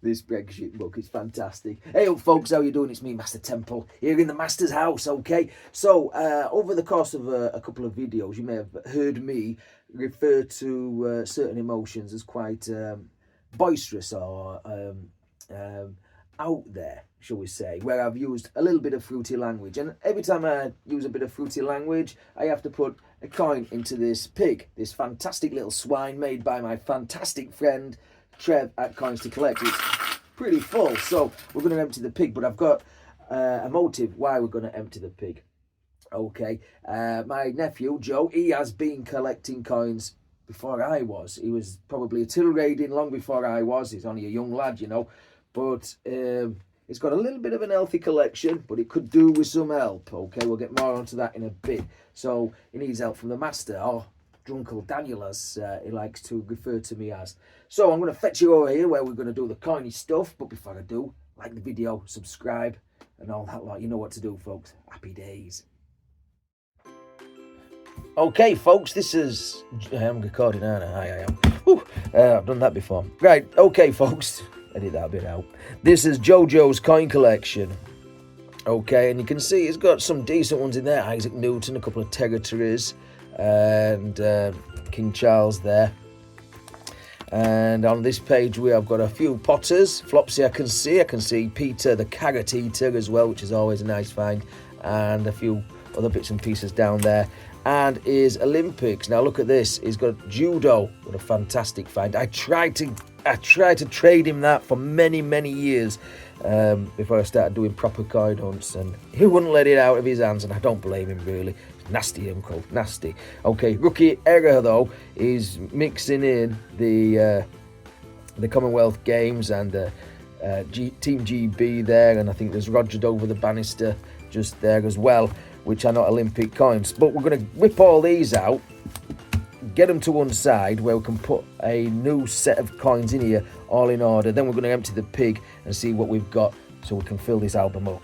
This spreadsheet book is fantastic. Hey up folks, how you doing? It's me, MasterTemple, here in the Master's house, okay? So, over the course of a couple of videos, you may have heard me refer to certain emotions as quite boisterous or out there, shall we say, where I've used a little bit of fruity language. And every time I use a bit of fruity language, I have to put a coin into this pig, this fantastic little swine made by my fantastic friend Trev at Coins to Collect. It's pretty full, so we're going to empty the pig, but I've got a motive why we're going to empty the pig. Okay, my nephew Joe, he has been collecting coins before I was. He was probably a till raiding long before I was. He's only a young lad, you know, but it's got a little bit of an healthy collection, but it could do with some help. Okay, we'll get more onto that in a bit. So he needs help from the master, or Drunkle Daniel, as he likes to refer to me as. So I'm going to fetch you over here where we're going to do the coiny stuff. But before I do, like the video, subscribe, and all that lot. You know what to do, folks. Happy days. Okay, folks, this is... I'm recording, aren't I? I am. Whew, I've done that before. Right, okay, folks. Edit that bit out. This is JoJo's coin collection. Okay, and you can see it's got some decent ones in there. Isaac Newton, a couple of territories, and King Charles there. And on this page we have got a few Potters. Flopsy I can see Peter the Carrot Eater as well, which is always a nice find, and a few other bits and pieces down there. And his Olympics. Now look at this, he's got judo. What a fantastic find. I tried to trade him that for many years before I started doing proper coin hunts, and he wouldn't let it out of his hands, and I don't blame him really. Nasty uncle, nasty. Okay, rookie error though is mixing in the Commonwealth Games and Team GB there, and I think there's Rogered over the banister just there as well, which are not Olympic coins. But we're going to whip all these out, get them to one side where we can put a new set of coins in here, all in order. Then we're going to empty the pig and see what we've got so we can fill this album up.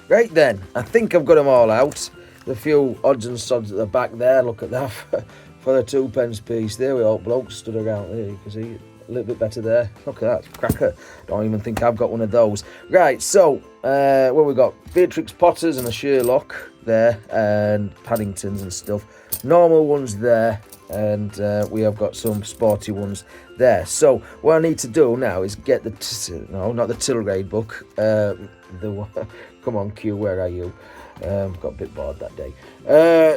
Right then, I think I've got them all out. A few odds and sods at the back there, look at that, for the 2p piece. There we are, blokes stood around there, you can see a little bit better there. Look at that, cracker. Don't even think I've got one of those. Right, so, well, we've got Beatrix Potters and a Sherlock there, and Paddingtons and stuff. Normal ones there, and we have got some sporty ones there. So, what I need to do now is get the, no, not the Till Raid book, come on, Q, where are you? Got a bit bored that day.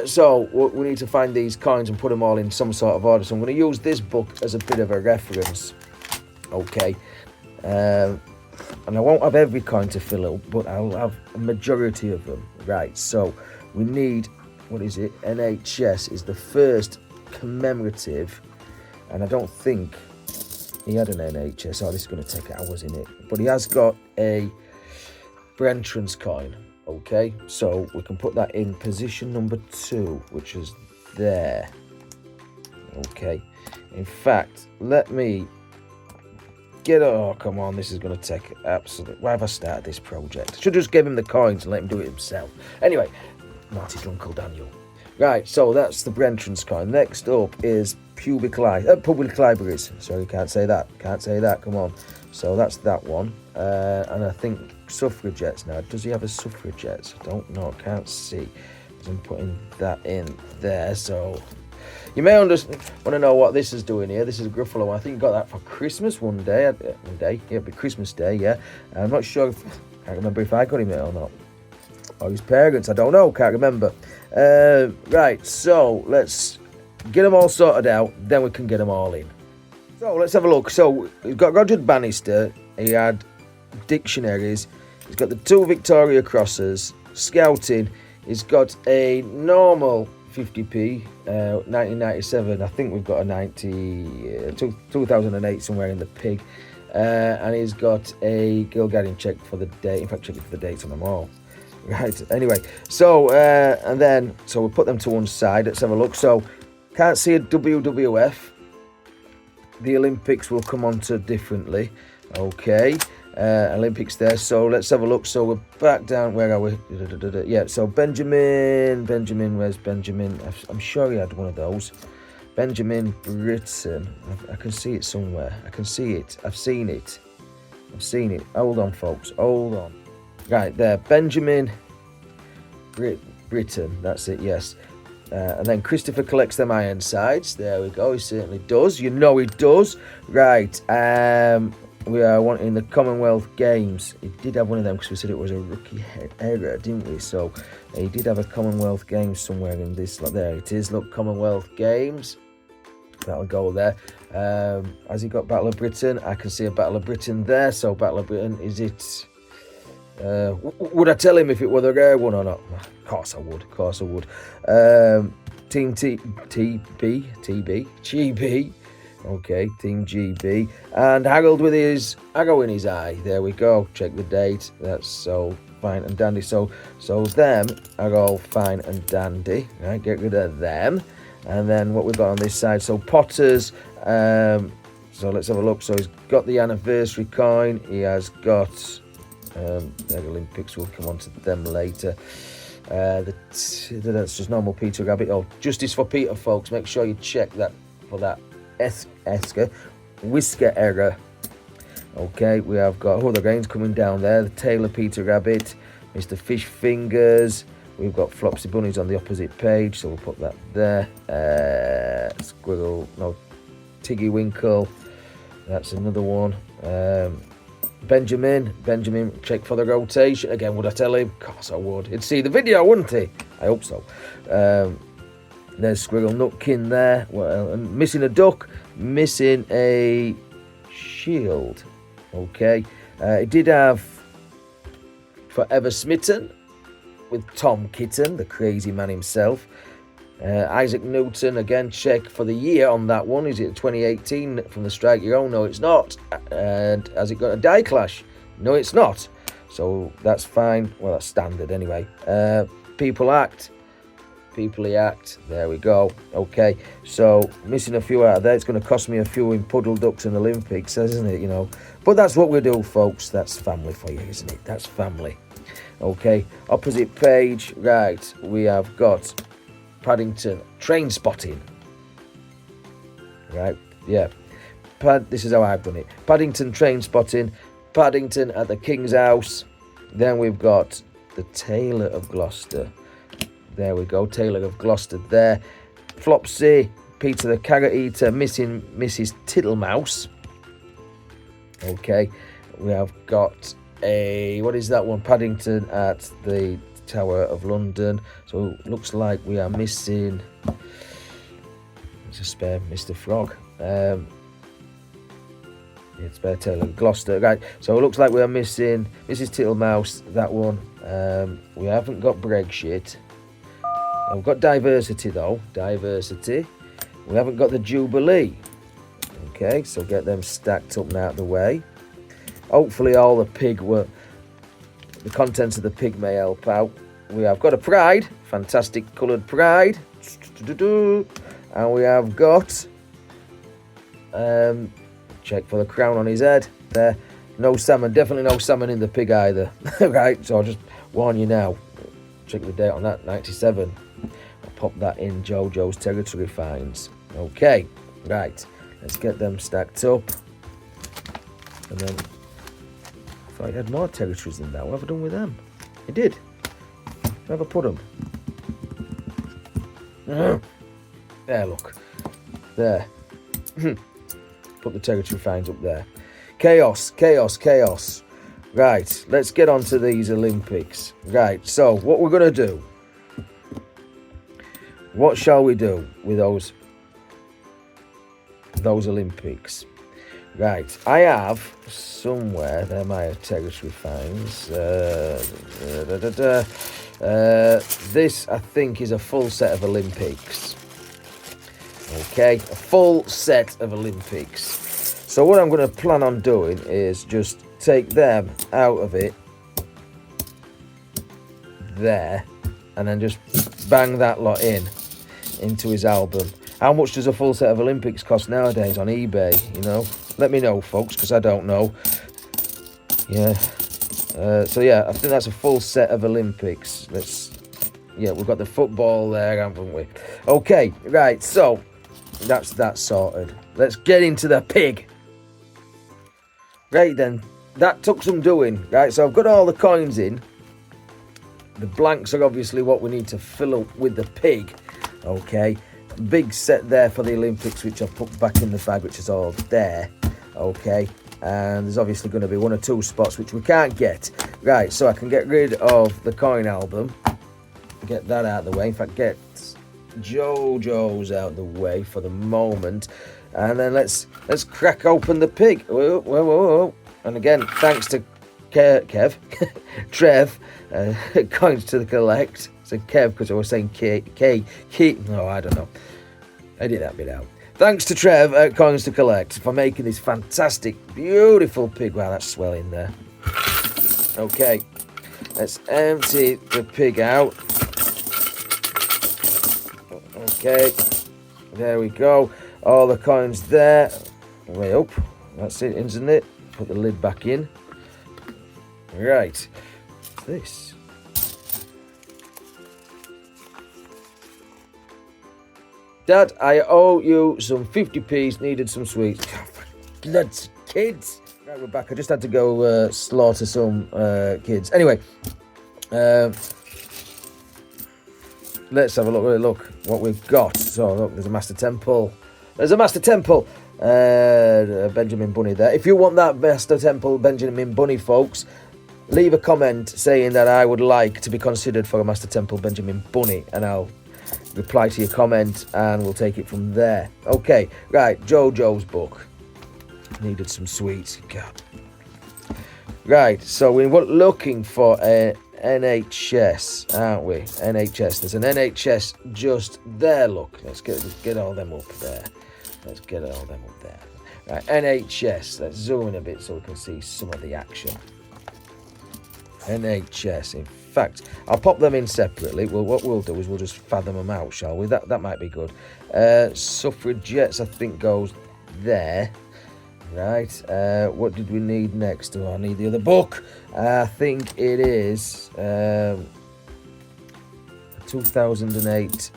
So we need to find these coins and put them all in some sort of order. So I'm going to use this book as a bit of a reference. Okay. And I won't have every coin to fill up, but I'll have a majority of them. Right, so we need, what is it? NHS is the first commemorative. And I don't think he had an NHS. Oh, this is going to take hours in it. But he has got a entrance coin. Okay, so we can put that in position number 2, which is there. Okay, in fact, let me get, oh come on, this is going to take absolute, why have I started this project? Should just give him the coins and let him do it himself. Anyway, naughty Drunkle Daniel. Right, so that's the entrance coin. Next up is public libraries. Sorry, can't say that, come on. So that's that one, and I think suffragettes. Now, does he have a suffragettes? I don't know, can't see. I'm putting that in there, so you may want to know what this is doing here. This is a Gruffalo. I think you got that for Christmas one day. Yeah, it'd be Christmas Day, yeah. I'm not sure if, can't remember if I got him it or not. Or his parents, I don't know, can't remember. Right, so let's get them all sorted out, then we can get them all in. So let's have a look. So we've got Rogered Bannister, he had dictionaries, he's got the 2 Victoria Crosses, scouting, he's got a normal 50p, 1997, I think we've got a 2008 somewhere in the pig, and he's got a Gilgarian check for the date, in fact check it for the dates on them all. Right, anyway, so, and then, so we'll put them to one side, let's have a look. So, can't see a WWF, the Olympics will come on to differently. Okay, Olympics there. So let's have a look. So we're back down. Where are we? Yeah. So Benjamin. Where's Benjamin? I'm sure he had one of those. Benjamin Britten. I can see it somewhere. I can see it. I've seen it. Hold on, folks. Hold on. Right there. Benjamin Britten. That's it, yes. And then Christopher collects them Ironsides. There we go. He certainly does. You know he does. Right. We are wanting the Commonwealth Games. He did have one of them because we said it was a rookie error, didn't we? So he did have a Commonwealth Games somewhere in this. Like, there it is. Look, Commonwealth Games. That'll go there. Has he got Battle of Britain? I can see a Battle of Britain there. So Battle of Britain, is it... would I tell him if it were the rare one or not? Of course I would. Team GB. Okay, Team GB. And Harold with his arrow in his eye. There we go. Check the date. That's so fine and dandy. So them are all fine and dandy. Right, get rid of them. And then what we've got on this side. So Potters. So let's have a look. So he's got the anniversary coin. He has got... the Olympics, will come on to them later. That's just normal Peter Rabbit. Oh, Justice for Peter, folks. Make sure you check that for that Whisker error. Okay, we have got the grains coming down there. The Tailor Peter Rabbit, Mr. Fish Fingers. We've got Flopsy Bunnies on the opposite page, so we'll put that there. Squirrel, no, Tiggy Winkle. That's another one. Benjamin, check for the rotation. Again, would I tell him? Of course I would. He'd see the video, wouldn't he? I hope so. There's Squirrel Nutkin there. Well, and missing a duck, missing a shield. Okay. It did have Forever Smitten with Tom Kitten, the crazy man himself. Isaac Newton, again, check for the year on that one. Is it 2018 from the Strike Your Own? No, it's not. And has it got a die clash? No, it's not. So that's fine. Well, that's standard anyway. People Act. There we go. Okay, so missing a few out of there. It's going to cost me a few in Puddle Ducks and Olympics, isn't it? You know, but that's what we do, folks. That's family for you, isn't it? That's family. Okay, opposite page. Right, we have got Paddington Train Spotting. Right, yeah. This is how I've done it. Paddington Train Spotting. Paddington at the King's House. Then we've got the Tailor of Gloucester. There we go, Tailor of Gloucester there. Flopsy, Peter the Carrot Eater, missing Mrs. Tittlemouse. Okay, we have got what is that one? Paddington at the Tower of London. So looks like we are missing... It's a spare Mr. Frog. It's spare Tailor of Gloucester. Right, so it looks like we are missing Mrs. Tittlemouse, that one. We haven't got Brexit. We've got Diversity though. Diversity. We haven't got the Jubilee. Okay, so get them stacked up and out of the way. Hopefully all the contents of the pig may help out. We have got a Pride. Fantastic coloured Pride. And we have got... check for the crown on his head. There. No salmon. Definitely no salmon in the pig either. Right, so I'll just warn you now. Check the date on that. 97. I'll pop that in JoJo's Territory Finds. Okay, right. Let's get them stacked up. And then... I thought I had more territories than that. What have I done with them? I did. Where have I put them? There, look. There. Put the Territory Finds up there. Chaos. Right, let's get on to these Olympics. Right, so what we're going to do. What shall we do with those Olympics? Right, I have somewhere, there my Territory Finds. This, I think, is a full set of Olympics. Okay, a full set of Olympics. So what I'm going to plan on doing is just take them out of it there and then just bang that lot into his album. How much does a full set of Olympics cost nowadays on eBay? You know, let me know, folks, because I don't know. Yeah. So yeah, I think that's a full set of Olympics. We've got the football there, haven't we? Okay, right. So that's that sorted. Let's get into the pig. Right then, that took some doing. Right, so I've got all the coins in. The blanks are obviously what we need to fill up with the pig. Okay, big set there for the Olympics, which I've put back in the bag, which is all there. Okay, and there's obviously going to be 1 or 2 spots which we can't get. Right, so I can get rid of the coin album. Get that out of the way. In fact, get JoJo's out of the way for the moment. And then let's crack open the pig. Whoa, whoa, whoa, whoa. And again, thanks to Trev, coins to the collect. So Kev, because I was saying K. No, I don't know. Edit that bit out. Thanks to Trev at Coins to Collect for making this fantastic, beautiful pig. Wow, that's swelling there. Okay, let's empty the pig out. Okay, there we go. All the coins there. Way up. That's it, isn't it? Put the lid back in. Right. This. Dad, I owe you some 50p's. Needed some sweets. Blood, kids. Right, we're back. I just had to go slaughter some kids. Anyway, let's have a look what we've got. So look, there's a MasterTemple. There's a MasterTemple Benjamin Bunny there. If you want that MasterTemple Benjamin Bunny, folks, leave a comment saying that I would like to be considered for a MasterTemple Benjamin Bunny, and I'll reply to your comment and we'll take it from there. Okay, right, JoJo's book. Needed some sweets. God. Right, so we're looking for a NHS, aren't we? NHS. There's an NHS just there. Look, let's get all them up there. Let's get all them up there. Right, NHS. Let's zoom in a bit so we can see some of the action. NHS. In fact, I'll pop them in separately. Well, what we'll do is we'll just fathom them out, shall we? That might be good. Suffragettes, I think, goes there. Right. What did we need next? Oh, I need the other book. I think it is 2008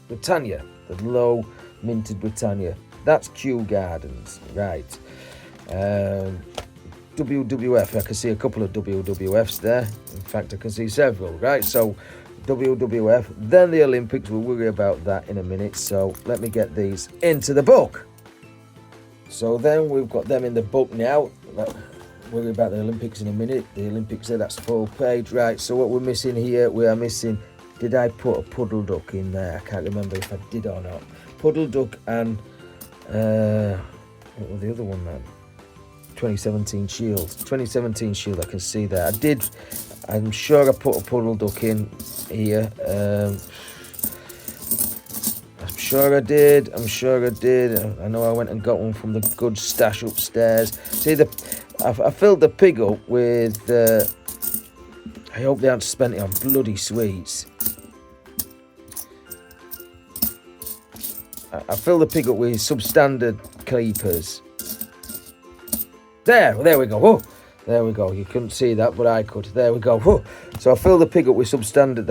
Britannia, the low minted Britannia. That's Kew Gardens, right? WWF, I can see a couple of WWFs there. In fact, I can see several, right? So WWF, then the Olympics. We'll worry about that in a minute. So let me get these into the book. So then we've got them in the book now. Worry about the Olympics in a minute. The Olympics there, that's full page, right? So what we're missing here, we are missing. Did I put a puddle duck in there? I can't remember if I did or not. Puddle duck and what was the other one then? 2017 Shield. 2017 Shield, I can see that. I'm sure I put a puddle duck in here. I'm sure I did. I know I went and got one from the good stash upstairs. See, I filled the pig up with... I hope they haven't spent it on bloody sweets. I filled the pig up with substandard creepers. There we go. Whoa. There we go. You couldn't see that, but I could. There we go. Whoa. So I filled the pig up with substandard.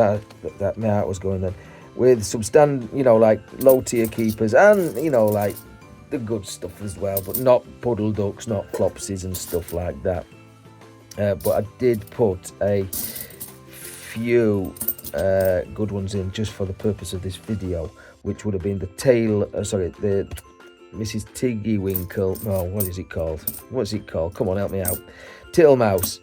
That my heart was going then. With substandard, like low tier keepers, and like the good stuff as well, but not puddle ducks, not flopsies and stuff like that. But I did put a few good ones in just for the purpose of this video, which would have been the Mrs. Tiggy Winkle. Oh, what is it called? What's it called? Come on, help me out. Tittlemaus.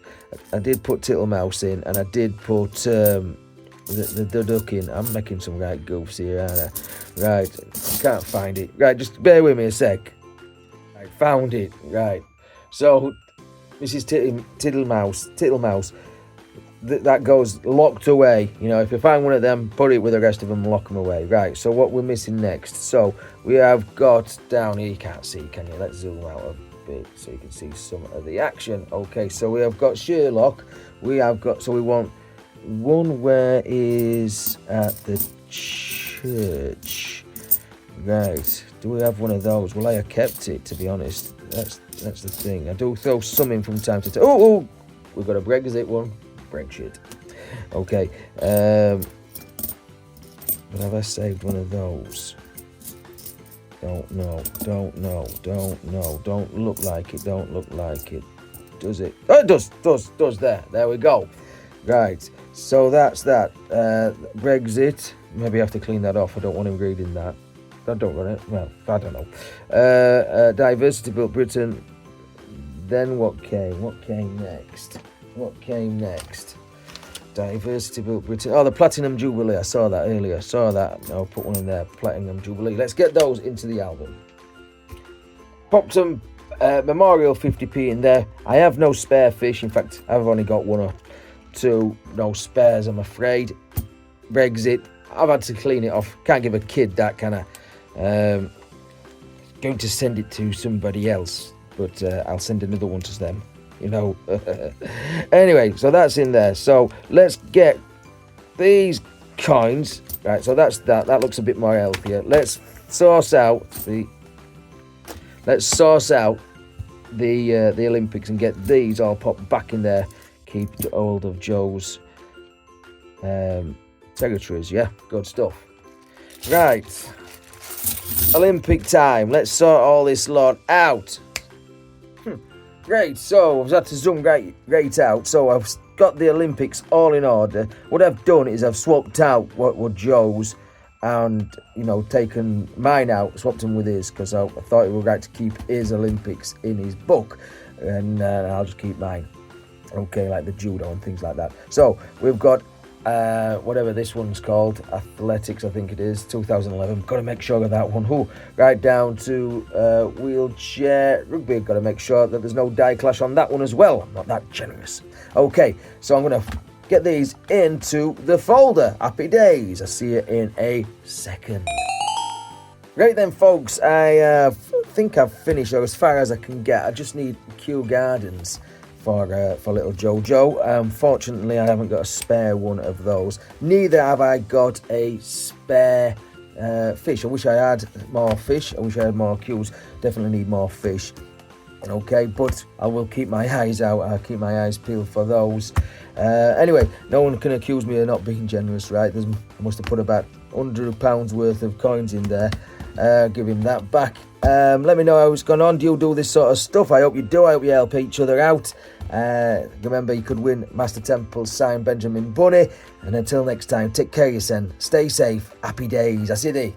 I did put Tittlemaus in, and I did put the duck in. I'm making some right goofs here, aren't I? Right, I can't find it. Right, just bear with me a sec. I found it. Right. So, Mrs. Tittlemaus. That goes locked away. If you find one of them, put it with the rest of them, lock them away. Right, so what we're missing next. So we have got down here, you can't see, can you? Let's zoom out a bit so you can see some of the action. Okay, so we have got Sherlock. We want one where is at the church. Right, do we have one of those? Well, I have kept it, to be honest. That's the thing. I do throw some in from time to time. Oh, we've got a Brexit one. Brexit. Okay. But have I saved one of those? Don't know. Don't look like it. Does it? Oh, it does. There we go. Right, so that's that. Brexit. Maybe I have to clean that off. I don't want him reading that. I don't want it. Well, I don't know. Diversity built Britain. Then what came? What came next? Diversity built Britain. Oh, the Platinum Jubilee. I saw that earlier. I'll put one in there. Platinum Jubilee. Let's get those into the album. Popped some Memorial 50p in there. I have no spare fish. In fact, I've only got one or two. No spares, I'm afraid. Brexit. I've had to clean it off. Can't give a kid that kind of... going to send it to somebody else. But I'll send another one to them. You know. Anyway, so that's in there. So let's get these coins. Right, so that's that. That looks a bit more healthier. Let's source out the Olympics and get these all popped back in there. Keep hold of Joe's territories. Yeah, good stuff. Right, Olympic time. Let's sort all this lot out. Great, so I've had to zoom right out. So I've got the Olympics all in order. What I've done is I've swapped out what were Joe's and, you know, taken mine out, swapped them with his, because I thought it would be right to keep his Olympics in his book, and I'll just keep mine. Okay, like the judo and things like that. So we've got whatever this one's called, athletics, I think it is, 2011. Got to make sure of that one. Right down to wheelchair rugby. Got to make sure that there's no die clash on that one as well. I'm not that generous. Okay, so I'm going to get these into the folder. Happy days. I'll see you in a second. Right then, folks, I think I've finished, or as far as I can get. I just need Kew Gardens for little Jojo. Unfortunately, I haven't got a spare one of those. Neither have I got a spare fish. I wish I had more fish. I wish I had more Qs. Definitely need more fish. Okay, but I will keep my eyes out. I'll keep my eyes peeled for those. Anyway, no one can accuse me of not being generous, right? I must have put about £100 worth of coins in there. Give him that back. Let me know how it's gone on. Do you do this sort of stuff? I hope you do. I hope you help each other out. Remember, you could win MasterTemple's signed Benjamin Bunny. And until next time, take care of yourself. Stay safe. Happy days. I see thee.